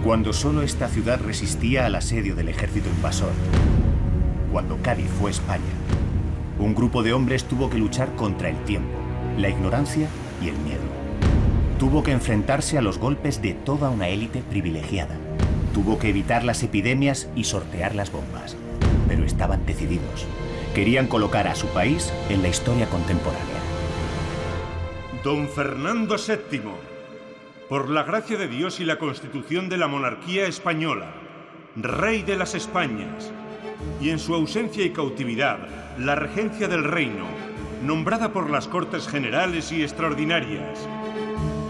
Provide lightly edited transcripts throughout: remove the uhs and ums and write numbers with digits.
Cuando solo esta ciudad resistía al asedio del ejército invasor, cuando Cádiz fue España, un grupo de hombres tuvo que luchar contra el tiempo, la ignorancia y el miedo. Tuvo que enfrentarse a los golpes de toda una élite privilegiada. Tuvo que evitar las epidemias y sortear las bombas. Pero estaban decididos. Querían colocar a su país en la historia contemporánea. Don Fernando VII, por la gracia de Dios y la Constitución de la monarquía española, rey de las Españas, y en su ausencia y cautividad, la regencia del reino, nombrada por las Cortes Generales y Extraordinarias.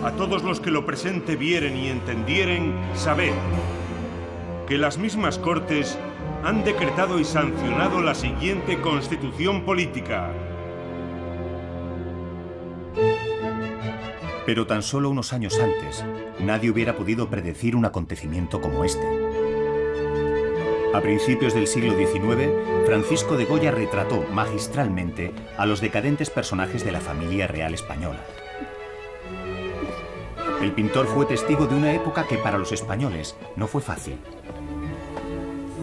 A todos los que lo presente vieren y entendieren, sabed que las mismas Cortes han decretado y sancionado la siguiente Constitución política. Pero tan solo unos años antes, nadie hubiera podido predecir un acontecimiento como este. A principios del siglo XIX, Francisco de Goya retrató magistralmente a los decadentes personajes de la familia real española. El pintor fue testigo de una época que para los españoles no fue fácil.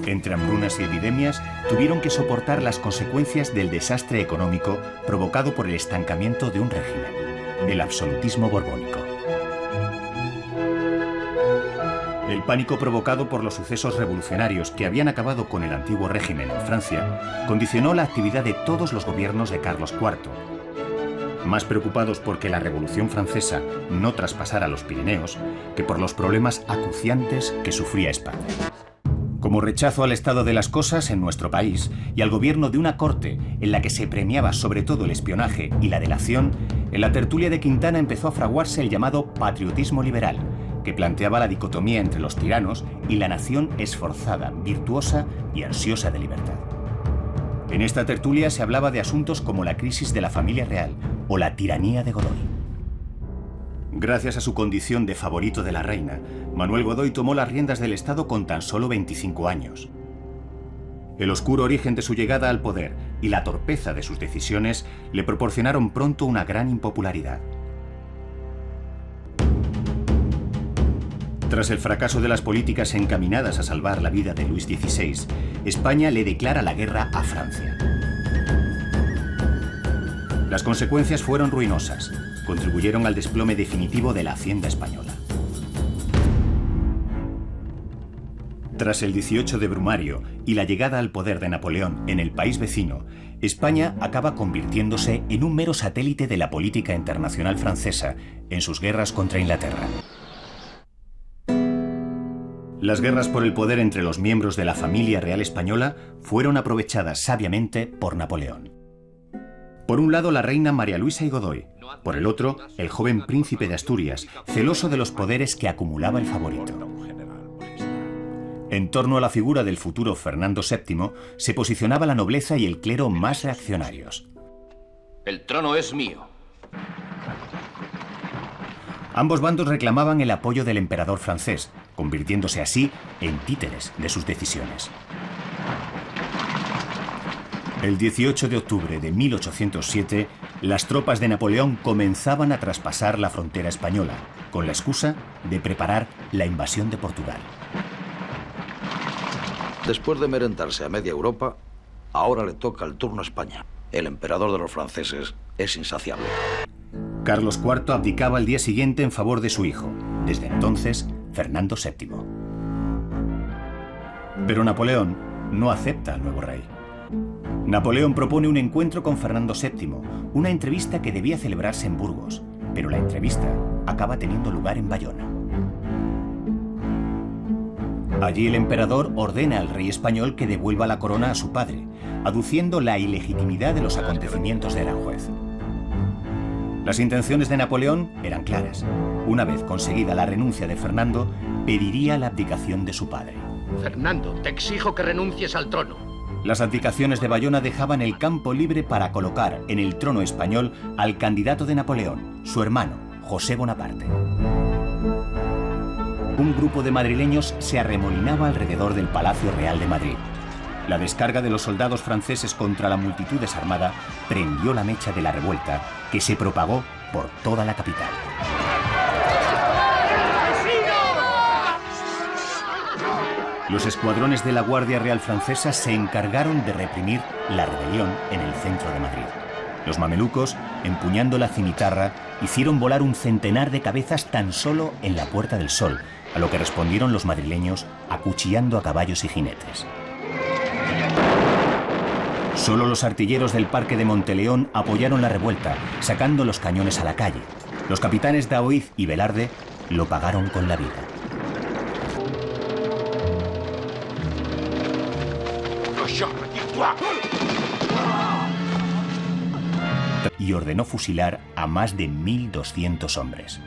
Entre hambrunas y epidemias, tuvieron que soportar las consecuencias del desastre económico provocado por el estancamiento de un régimen, el absolutismo borbónico. El pánico provocado por los sucesos revolucionarios que habían acabado con el antiguo régimen en Francia condicionó la actividad de todos los gobiernos de Carlos IV, más preocupados porque la Revolución Francesa no traspasara los Pirineos que por los problemas acuciantes que sufría España. Como rechazo al estado de las cosas en nuestro país y al gobierno de una corte en la que se premiaba sobre todo el espionaje y la delación, en la tertulia de Quintana empezó a fraguarse el llamado patriotismo liberal, que planteaba la dicotomía entre los tiranos y la nación esforzada, virtuosa y ansiosa de libertad. En esta tertulia se hablaba de asuntos como la crisis de la familia real o la tiranía de Godoy. Gracias a su condición de favorito de la reina, Manuel Godoy tomó las riendas del Estado con tan solo 25 años. El oscuro origen de su llegada al poder y la torpeza de sus decisiones le proporcionaron pronto una gran impopularidad. Tras el fracaso de las políticas encaminadas a salvar la vida de Luis XVI, España le declara la guerra a Francia. Las consecuencias fueron ruinosas. Contribuyeron al desplome definitivo de la hacienda española. Tras el 18 de Brumario y la llegada al poder de Napoleón en el país vecino, España acaba convirtiéndose en un mero satélite de la política internacional francesa en sus guerras contra Inglaterra. Las guerras por el poder entre los miembros de la familia real española fueron aprovechadas sabiamente por Napoleón. Por un lado, la reina María Luisa y Godoy. Por el otro, el joven príncipe de Asturias, celoso de los poderes que acumulaba el favorito. En torno a la figura del futuro Fernando VII se posicionaba la nobleza y el clero más reaccionarios. El trono es mío. Ambos bandos reclamaban el apoyo del emperador francés, convirtiéndose así en títeres de sus decisiones. El 18 de octubre de 1807, las tropas de Napoleón comenzaban a traspasar la frontera española, con la excusa de preparar la invasión de Portugal. Después de merendarse a media Europa, ahora le toca el turno a España. El emperador de los franceses es insaciable. Carlos IV abdicaba al día siguiente en favor de su hijo, desde entonces Fernando VII. Pero Napoleón no acepta al nuevo rey. Napoleón propone un encuentro con Fernando VII, una entrevista que debía celebrarse en Burgos, pero la entrevista acaba teniendo lugar en Bayona. Allí el emperador ordena al rey español que devuelva la corona a su padre, aduciendo la ilegitimidad de los acontecimientos de Aranjuez. Las intenciones de Napoleón eran claras. Una vez conseguida la renuncia de Fernando, pediría la abdicación de su padre. Fernando, te exijo que renuncies al trono. Las abdicaciones de Bayona dejaban el campo libre para colocar en el trono español al candidato de Napoleón, su hermano, José Bonaparte. Un grupo de madrileños se arremolinaba alrededor del Palacio Real de Madrid. La descarga de los soldados franceses contra la multitud desarmada prendió la mecha de la revuelta, que se propagó por toda la capital. Los escuadrones de la Guardia Real Francesa se encargaron de reprimir la rebelión en el centro de Madrid. Los mamelucos, empuñando la cimitarra, hicieron volar un centenar de cabezas tan solo en la Puerta del Sol, a lo que respondieron los madrileños acuchillando a caballos y jinetes. Solo los artilleros del Parque de Monteleón apoyaron la revuelta, sacando los cañones a la calle. Los capitanes Daoiz y Velarde lo pagaron con la vida. Y ordenó fusilar a más de 1.200 hombres.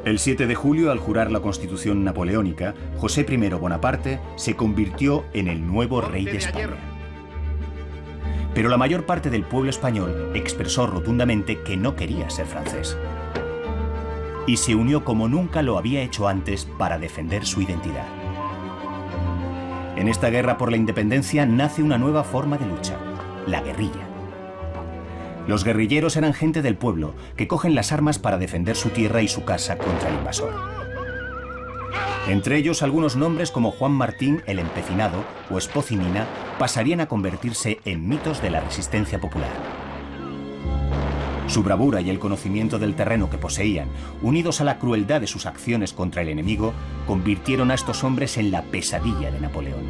El 7 de julio, al jurar la Constitución napoleónica, José I Bonaparte se convirtió en el nuevo rey de España. Pero la mayor parte del pueblo español expresó rotundamente que no quería ser francés. Y se unió como nunca lo había hecho antes para defender su identidad. En esta guerra por la independencia nace una nueva forma de lucha, la guerrilla. Los guerrilleros eran gente del pueblo que cogen las armas para defender su tierra y su casa contra el invasor. Entre ellos, algunos nombres como Juan Martín el Empecinado o Espoz y Mina pasarían a convertirse en mitos de la resistencia popular. Su bravura y el conocimiento del terreno que poseían, unidos a la crueldad de sus acciones contra el enemigo, convirtieron a estos hombres en la pesadilla de Napoleón.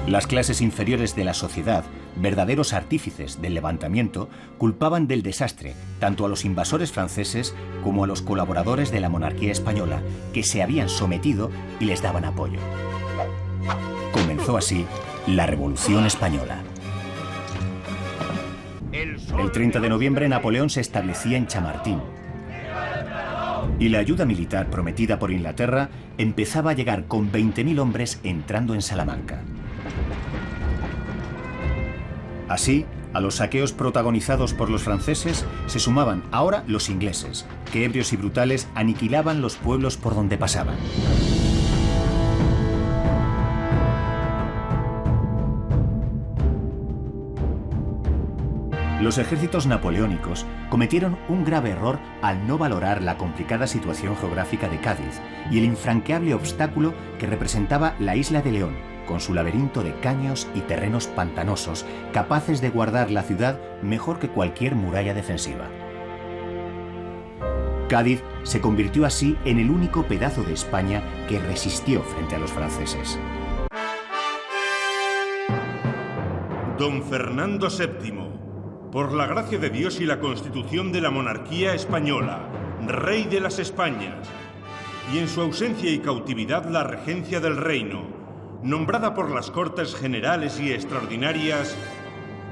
Las clases inferiores de la sociedad, verdaderos artífices del levantamiento, culpaban del desastre tanto a los invasores franceses como a los colaboradores de la monarquía española, que se habían sometido y les daban apoyo. Comenzó así la Revolución Española. El 30 de noviembre Napoleón se establecía en Chamartín y la ayuda militar prometida por Inglaterra empezaba a llegar con 20.000 hombres entrando en Salamanca. Así, a los saqueos protagonizados por los franceses se sumaban ahora los ingleses, que ebrios y brutales aniquilaban los pueblos por donde pasaban. Los ejércitos napoleónicos cometieron un grave error al no valorar la complicada situación geográfica de Cádiz y el infranqueable obstáculo que representaba la isla de León, con su laberinto de caños y terrenos pantanosos, capaces de guardar la ciudad mejor que cualquier muralla defensiva. Cádiz se convirtió así en el único pedazo de España que resistió frente a los franceses. Don Fernando VII, por la gracia de Dios y la Constitución de la monarquía española, rey de las Españas, y en su ausencia y cautividad la regencia del reino, nombrada por las Cortes Generales y Extraordinarias,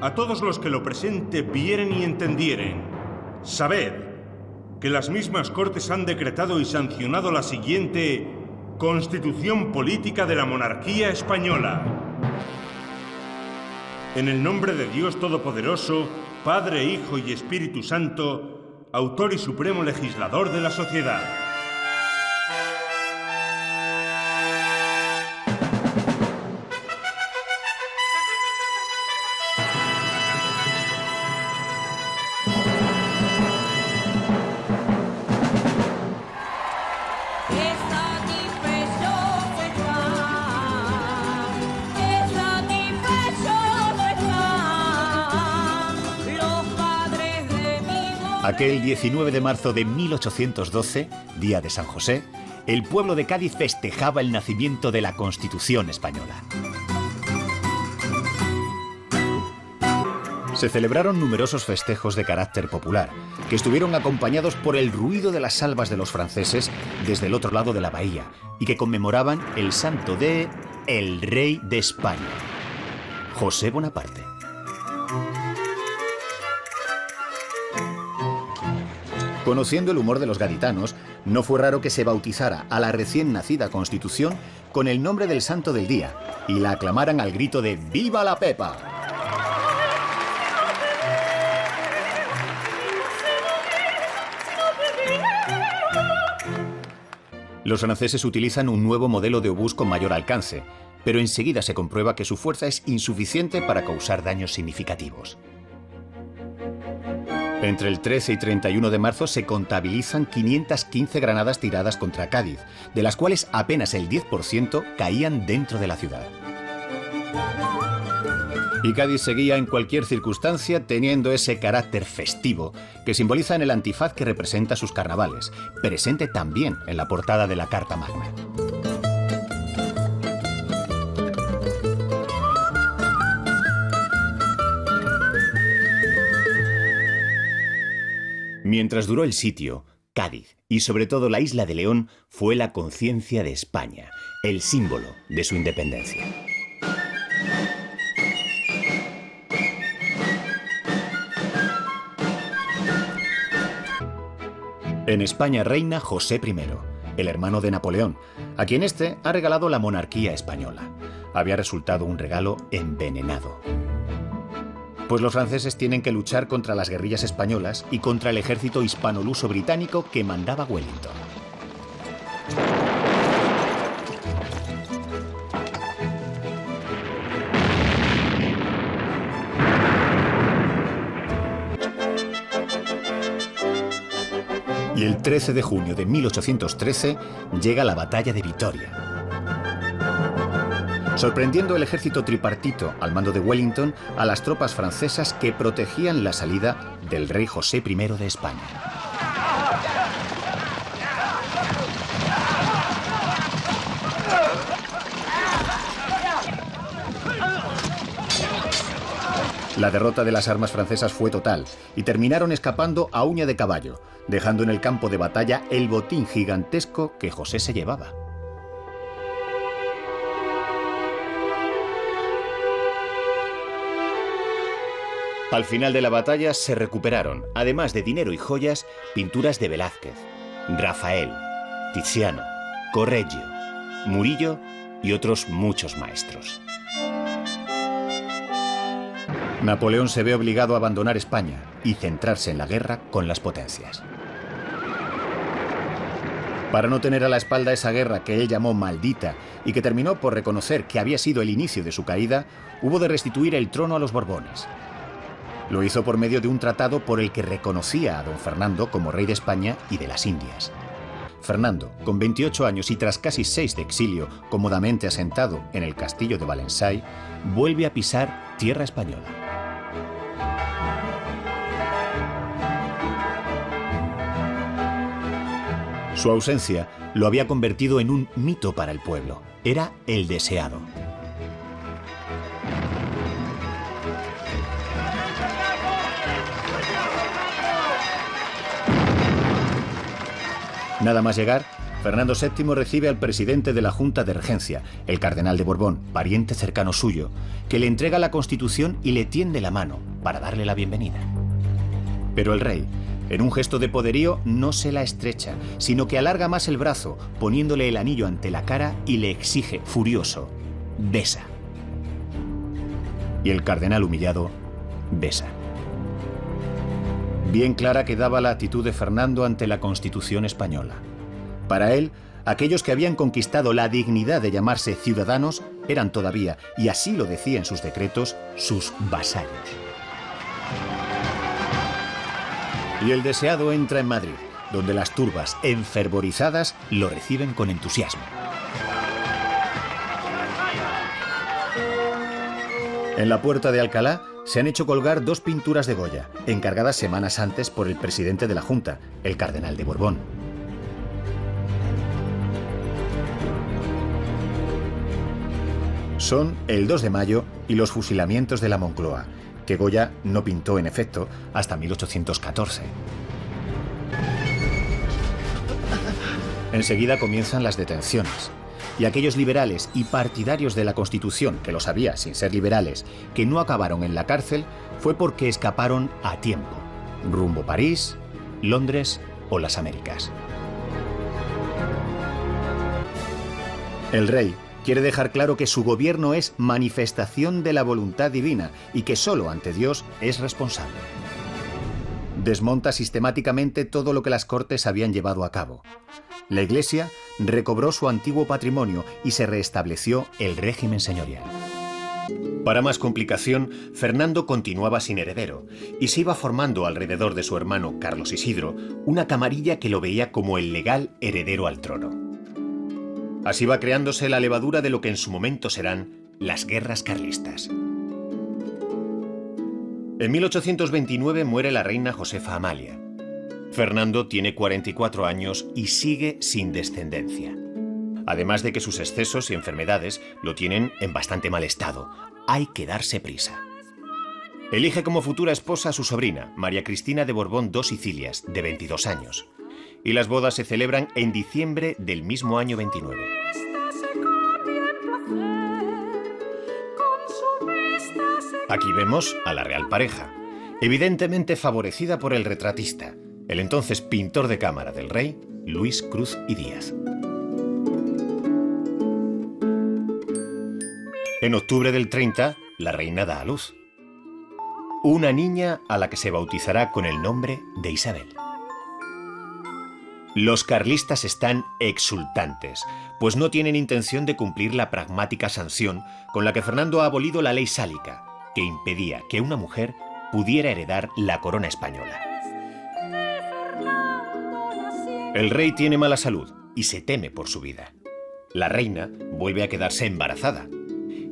a todos los que lo presente vieren y entendieren, sabed que las mismas Cortes han decretado y sancionado la siguiente Constitución Política de la Monarquía Española. En el nombre de Dios Todopoderoso, Padre, Hijo y Espíritu Santo, autor y supremo legislador de la sociedad. Aquel 19 de marzo de 1812, día de San José, el pueblo de Cádiz festejaba el nacimiento de la Constitución española. Se celebraron numerosos festejos de carácter popular, que estuvieron acompañados por el ruido de las salvas de los franceses desde el otro lado de la bahía, y que conmemoraban el santo de el rey de España, José Bonaparte. Conociendo el humor de los gaditanos, no fue raro que se bautizara a la recién nacida Constitución con el nombre del santo del día y la aclamaran al grito de ¡Viva la Pepa! Los franceses utilizan un nuevo modelo de obús con mayor alcance, pero enseguida se comprueba que su fuerza es insuficiente para causar daños significativos. Entre el 13 y 31 de marzo se contabilizan 515 granadas tiradas contra Cádiz, de las cuales apenas el 10% caían dentro de la ciudad. Y Cádiz seguía en cualquier circunstancia teniendo ese carácter festivo que simboliza en el antifaz que representa sus carnavales, presente también en la portada de la Carta Magna. Mientras duró el sitio, Cádiz, y sobre todo la isla de León, fue la conciencia de España, el símbolo de su independencia. En España reina José I, el hermano de Napoleón, a quien este ha regalado la monarquía española. Había resultado un regalo envenenado. Pues los franceses tienen que luchar contra las guerrillas españolas y contra el ejército hispano-luso británico que mandaba Wellington. Y el 13 de junio de 1813 llega la batalla de Vitoria. Sorprendiendo el ejército tripartito al mando de Wellington a las tropas francesas que protegían la salida del rey José I de España. La derrota de las armas francesas fue total y terminaron escapando a uña de caballo, dejando en el campo de batalla el botín gigantesco que José se llevaba. Al final de la batalla se recuperaron, además de dinero y joyas, pinturas de Velázquez, Rafael, Tiziano, Correggio, Murillo y otros muchos maestros. Napoleón se ve obligado a abandonar España y centrarse en la guerra con las potencias. Para no tener a la espalda esa guerra que él llamó maldita y que terminó por reconocer que había sido el inicio de su caída, hubo de restituir el trono a los Borbones. Lo hizo por medio de un tratado por el que reconocía a don Fernando como rey de España y de las Indias. Fernando, con 28 años y tras casi 6 de exilio, cómodamente asentado en el castillo de Valensay, vuelve a pisar tierra española. Su ausencia lo había convertido en un mito para el pueblo. Era el deseado. Nada más llegar, Fernando VII recibe al presidente de la Junta de Regencia, el cardenal de Borbón, pariente cercano suyo, que le entrega la Constitución y le tiende la mano para darle la bienvenida. Pero el rey, en un gesto de poderío, no se la estrecha, sino que alarga más el brazo, poniéndole el anillo ante la cara y le exige, furioso, besa. Y el cardenal humillado, besa. Bien clara quedaba la actitud de Fernando ante la Constitución española. Para él, aquellos que habían conquistado la dignidad de llamarse ciudadanos eran todavía, y así lo decía en sus decretos, sus vasallos. Y el deseado entra en Madrid, donde las turbas, enfervorizadas, lo reciben con entusiasmo. En la puerta de Alcalá se han hecho colgar 2 pinturas de Goya, encargadas semanas antes por el presidente de la Junta, el cardenal de Borbón. Son el 2 de mayo y los fusilamientos de la Moncloa, que Goya no pintó en efecto hasta 1814. Enseguida comienzan las detenciones. Y aquellos liberales y partidarios de la Constitución, que lo sabía sin ser liberales, que no acabaron en la cárcel, fue porque escaparon a tiempo, rumbo París, Londres o las Américas. El rey quiere dejar claro que su gobierno es manifestación de la voluntad divina y que solo ante Dios es responsable. Desmonta sistemáticamente todo lo que las Cortes habían llevado a cabo. La Iglesia recobró su antiguo patrimonio y se restableció el régimen señorial. Para más complicación, Fernando continuaba sin heredero y se iba formando alrededor de su hermano Carlos Isidro una camarilla que lo veía como el legal heredero al trono. Así va creándose la levadura de lo que en su momento serán las guerras carlistas. En 1829 muere la reina Josefa Amalia. Fernando tiene 44 años y sigue sin descendencia. Además de que sus excesos y enfermedades lo tienen en bastante mal estado. Hay que darse prisa. Elige como futura esposa a su sobrina, María Cristina de Borbón dos Sicilias, de 22 años. Y las bodas se celebran en diciembre del mismo año 29. Aquí vemos a la real pareja, evidentemente favorecida por el retratista, el entonces pintor de cámara del rey, Luis Cruz y Díaz. En octubre del 30, la reina da a luz. Una niña a la que se bautizará con el nombre de Isabel. Los carlistas están exultantes, pues no tienen intención de cumplir la pragmática sanción con la que Fernando ha abolido la ley sálica, que impedía que una mujer pudiera heredar la corona española. El rey tiene mala salud y se teme por su vida. La reina vuelve a quedarse embarazada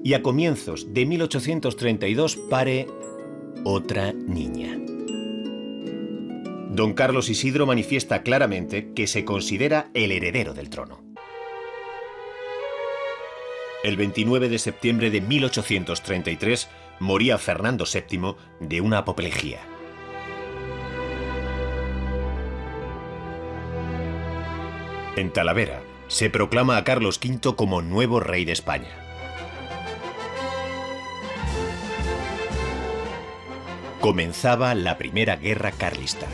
y a comienzos de 1832 pare otra niña. Don Carlos Isidro manifiesta claramente que se considera el heredero del trono. El 29 de septiembre de 1833 moría Fernando VII de una apoplejía. En Talavera se proclama a Carlos V como nuevo rey de España. Comenzaba la Primera Guerra Carlista.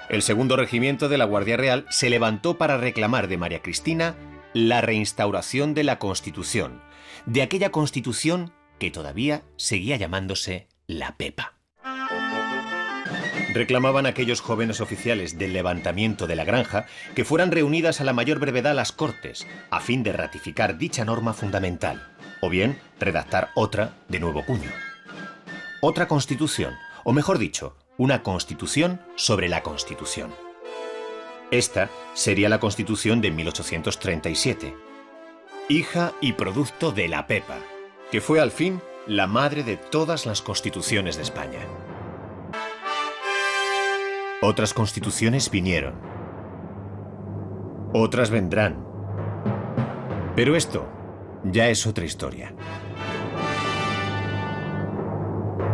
El segundo regimiento de la Guardia Real se levantó para reclamar de María Cristina la reinstauración de la Constitución, de aquella Constitución que todavía seguía llamándose la Pepa. Reclamaban aquellos jóvenes oficiales del levantamiento de la Granja que fueran reunidas a la mayor brevedad las Cortes, a fin de ratificar dicha norma fundamental, o bien redactar otra de nuevo cuño. Otra Constitución, o mejor dicho, una Constitución sobre la Constitución. Esta sería la Constitución de 1837, hija y producto de la Pepa, que fue al fin la madre de todas las constituciones de España. Otras constituciones vinieron. Otras vendrán. Pero esto ya es otra historia.